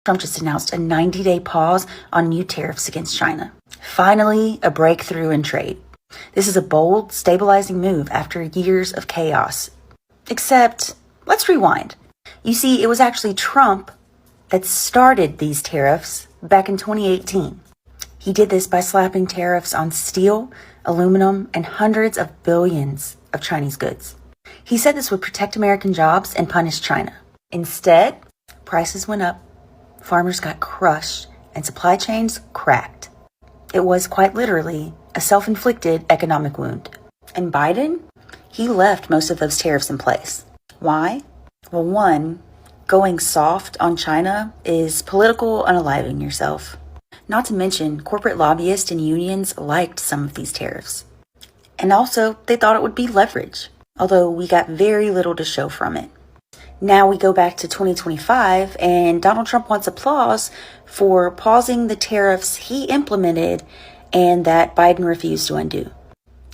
Trump just announced a 90-day pause on new tariffs against China. Finally, a breakthrough in trade. This is a bold, stabilizing move after years of chaos. Except, let's rewind. You see, it was actually Trump that started these tariffs back in 2018. He did this by slapping tariffs on steel, aluminum, and hundreds of billions of Chinese goods. He said this would protect American jobs and punish China. Instead, prices went up, farmers got crushed, and supply chains cracked. It was quite literally a self-inflicted economic wound. And Biden, he left most of those tariffs in place. Why? Well, one, going soft on China is political unaliving yourself. Not to mention, corporate lobbyists and unions liked some of these tariffs. And also, they thought it would be leverage, although we got very little to show from it. Now we go back to 2025, and Donald Trump wants applause for pausing the tariffs he implemented and that Biden refused to undo.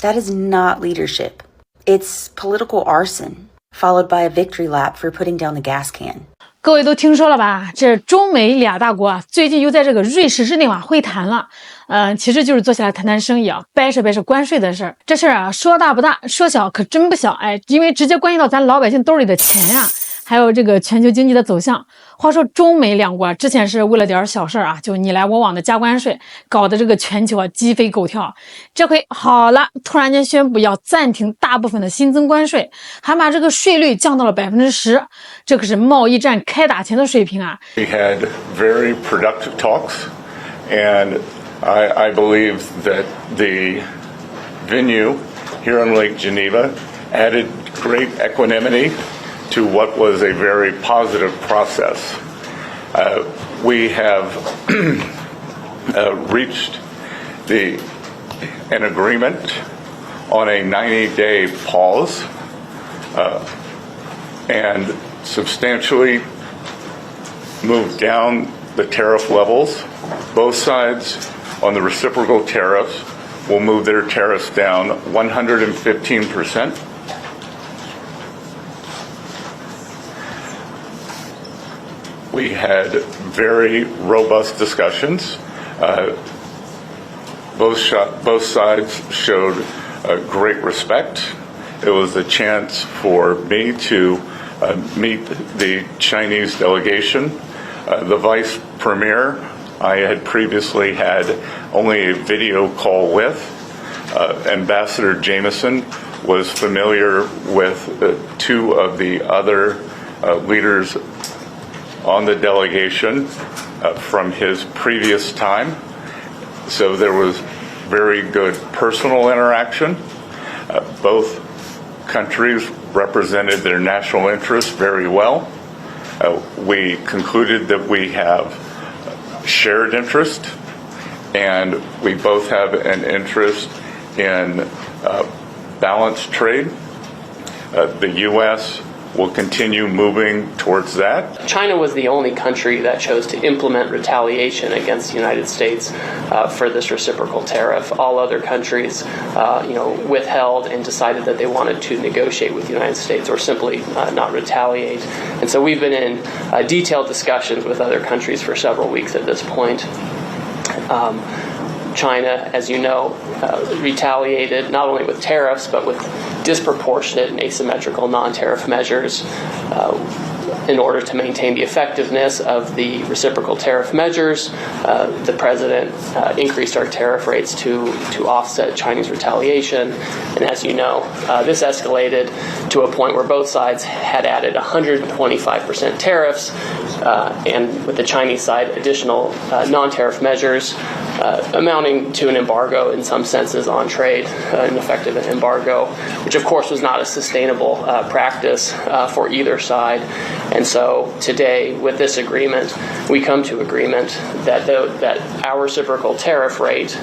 That is not leadership. It's political arson, followed by a victory lap for putting down the gas can. 各位都听说了吧？这中美俩大国啊，最近又在这个瑞士日内瓦会谈了。其实就是坐下来谈谈生意啊，掰扯掰扯关税的事儿。这事儿啊，说大不大，说小可真不小。哎，因为直接关系到咱老百姓兜里的钱呀，还有这个全球经济的走向。话说中美两国之前是为了点小事儿啊，就你来我往的加关税，搞得这个全球啊鸡飞狗跳。这回好了，突然间宣布要暂停大部分的新增关税，还把这个税率降到了10%，这可是贸易战开打前的水平啊。We had very productive talks, and I believe that the venue here on Lake Geneva added great equanimity to what was a very positive process. We have reached an agreement on a 90-day pause and substantially moved down the tariff levels. Both sides on the reciprocal tariffs will move their tariffs down 115%. We had very robust discussions. Both sides showed great respect. It was a chance for me to meet the Chinese delegation. The vice premier I had previously had only a video call with. Ambassador Jameson was familiar with two of the other leaders on the delegation from his previous time. So there was very good personal interaction. Both countries represented their national interests very well. We concluded that we have shared interest, and we both have an interest in balanced trade. The U.S. will continue moving towards that. China was the only country that chose to implement retaliation against the United States for this reciprocal tariff. All other countries, withheld and decided that they wanted to negotiate with the United States or simply not retaliate. And so we've been in detailed discussions with other countries for several weeks at this point. China, as you know, retaliated not only with tariffs but with disproportionate and asymmetrical non-tariff measures in order to maintain the effectiveness of the reciprocal tariff measures. The president increased our tariff rates to offset Chinese retaliation. And as you know, this escalated to a point where both sides had added 125% tariffs, and with the Chinese side, additional non-tariff measures amounting to an embargo in some senses on trade, an effective embargo, which of course was not a sustainable practice for either side. And so today, with this agreement, we come to agreement that our reciprocal tariff rate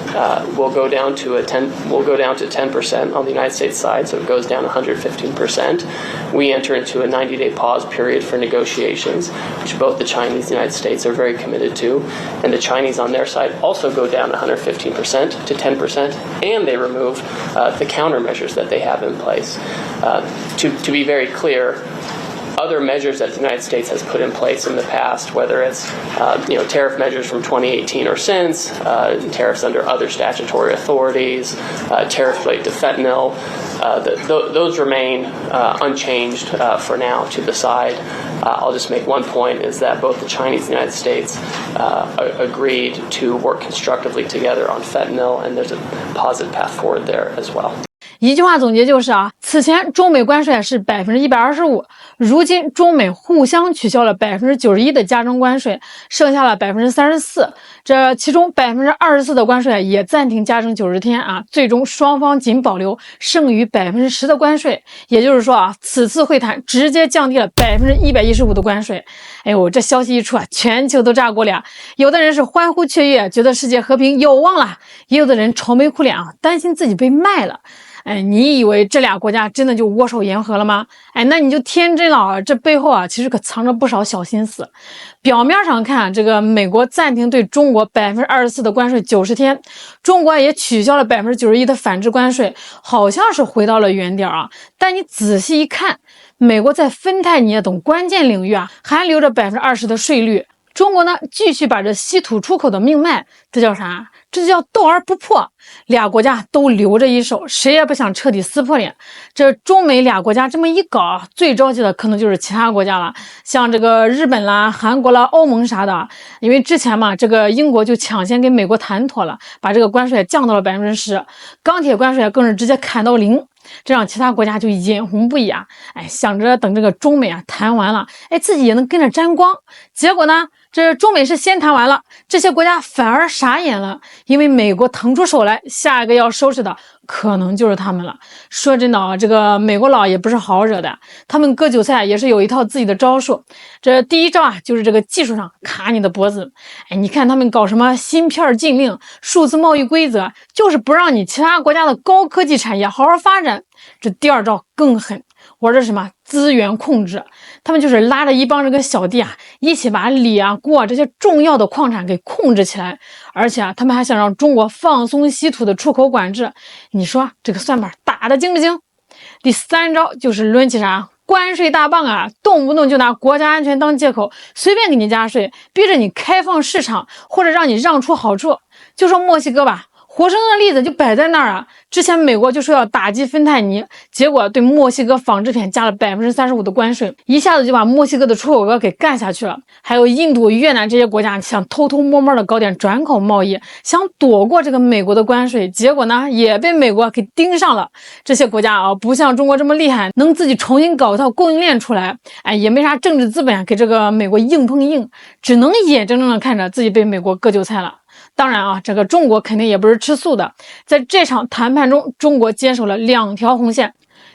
will go down to 10% on the United States side, so it goes down 115%. We enter into a 90-day pause period for negotiations, which both the Chinese and the United States are very committed to, and the Chinese on their side also go down 115% to 10%, and they remove the countermeasures that they have in place. To be very clear, other measures that the United States has put in place in the past, whether it's tariff measures from 2018 or since, tariffs under other statutory authorities, tariffs related to fentanyl, those remain unchanged for now to the side. I'll just make one point, is that both the Chinese and the United States agreed to work constructively together on fentanyl, and there's a positive path forward there as well. 一句话总结就是啊，此前中美关税是125%，如今中美互相取消了91%的加征关税，剩下了34%，这其中24%的关税也暂停加征90天啊，最终双方仅保留剩余10%的关税，也就是说啊，此次会谈直接降低了115%的关税。哎呦，这消息一出啊，全球都炸锅了，有的人是欢呼雀跃，觉得世界和平有望了，也有的人愁眉苦脸啊，担心自己被卖了。哎，你以为这俩国家真的就握手言和了吗？哎，那你就天真了啊！这背后啊，其实可藏着不少小心思。表面上看，这个美国暂停对中国24%的关税90天，中国也取消了91%的反制关税，好像是回到了原点啊。但你仔细一看，美国在芬太尼等关键领域啊，还留着20%的税率。中国呢，继续把这稀土出口的命脉，这叫啥？这就叫斗而不破。俩国家都留着一手，谁也不想彻底撕破脸。这中美俩国家这么一搞，最着急的可能就是其他国家了，像这个日本啦、韩国啦、欧盟啥的。因为之前嘛，这个英国就抢先跟美国谈妥了，把这个关税降到了10%，钢铁关税更是直接砍到0。这让其他国家就眼红不已啊！哎，想着等这个中美啊谈完了，哎，自己也能跟着沾光。结果呢，这中美是先谈完了，这些国家反而傻眼了，因为美国腾出手来，下一个要收拾的可能就是他们了。说真的啊，这个美国佬也不是好惹的，他们割韭菜也是有一套自己的招数。这第一招啊，就是这个技术上卡你的脖子。哎，你看他们搞什么芯片禁令、数字贸易规则，就是不让你其他国家的高科技产业好好发展。这第二招更狠，玩的什么资源控制？他们就是拉着一帮这个小弟啊，一起把锂啊、钴啊这些重要的矿产给控制起来，而且啊，他们还想让中国放松稀土的出口管制。你说这个算盘打得精不精？第三招就是抡起啥关税大棒啊，动不动就拿国家安全当借口，随便给你加税，逼着你开放市场，或者让你让出好处。就说墨西哥吧，活生生的例子就摆在那儿啊！之前美国就说要打击芬太尼，结果对墨西哥纺织品加了35%的关税，一下子就把墨西哥的出口额给干下去了。还有印度、越南这些国家想偷偷摸摸的搞点转口贸易，想躲过这个美国的关税，结果呢也被美国给盯上了。这些国家啊，不像中国这么厉害，能自己重新搞一套供应链出来，哎，也没啥政治资本给这个美国硬碰硬，只能眼睁睁的看着自己被美国割韭菜了。当然啊，这个中国肯定也不是吃素的，在这场谈判中，中国坚守了2条红线。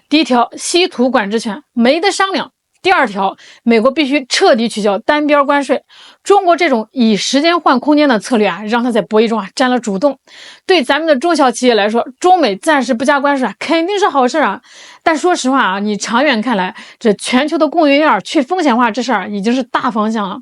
第一条，稀土管制权没得商量；第二条，美国必须彻底取消单边关税。中国这种以时间换空间的策略啊，让它在博弈中啊占了主动。对咱们的中小企业来说，中美暂时不加关税啊，肯定是好事啊。但说实话啊，你长远看来，这全球的供应链去风险化这事儿已经是大方向了。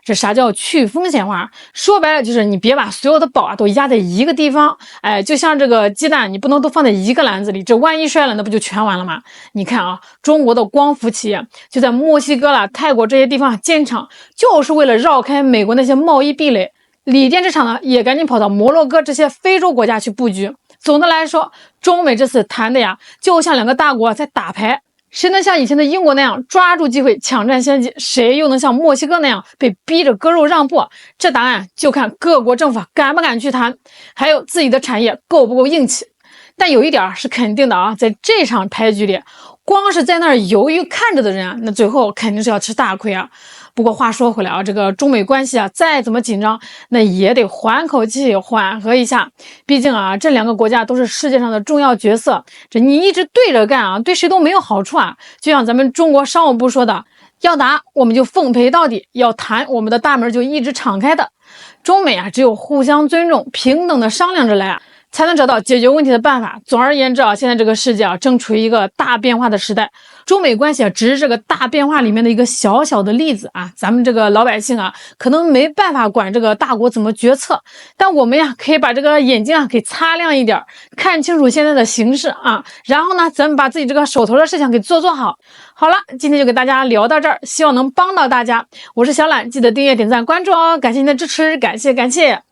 这啥叫去风险化？说白了就是你别把所有的宝啊都压在一个地方，哎，就像这个鸡蛋，你不能都放在一个篮子里，这万一摔了，那不就全完了吗？你看啊，中国的光伏企业就在墨西哥啦、泰国这些地方建厂，就是为了绕开美国那些贸易壁垒。锂电池厂呢，也赶紧跑到摩洛哥这些非洲国家去布局。总的来说，中美这次谈的呀，就像两个大国在打牌。谁能像以前的英国那样抓住机会抢占先机，谁又能像墨西哥那样被逼着割肉让步？这答案就看各国政府敢不敢去谈，还有自己的产业够不够硬气。但有一点是肯定的啊，在这场牌局里，光是在那儿犹豫看着的人啊，那最后肯定是要吃大亏啊。不过话说回来啊，这个中美关系啊，再怎么紧张，那也得缓口气，缓和一下。毕竟啊，这两个国家都是世界上的重要角色，这你一直对着干啊，对谁都没有好处啊。就像咱们中国商务部说的，要打我们就奉陪到底，要谈我们的大门就一直敞开的。中美啊，只有互相尊重、平等的商量着来啊，才能找到解决问题的办法。总而言之啊，现在这个世界啊，正处于一个大变化的时代。中美关系啊，只是这个大变化里面的一个小小的例子啊。咱们这个老百姓啊，可能没办法管这个大国怎么决策，但我们呀，可以把这个眼睛啊给擦亮一点，看清楚现在的形势啊，然后呢，咱们把自己这个手头的事情给做好。好了，今天就给大家聊到这儿，希望能帮到大家。我是小懒，记得订阅、点赞、关注哦，感谢您的支持，感谢。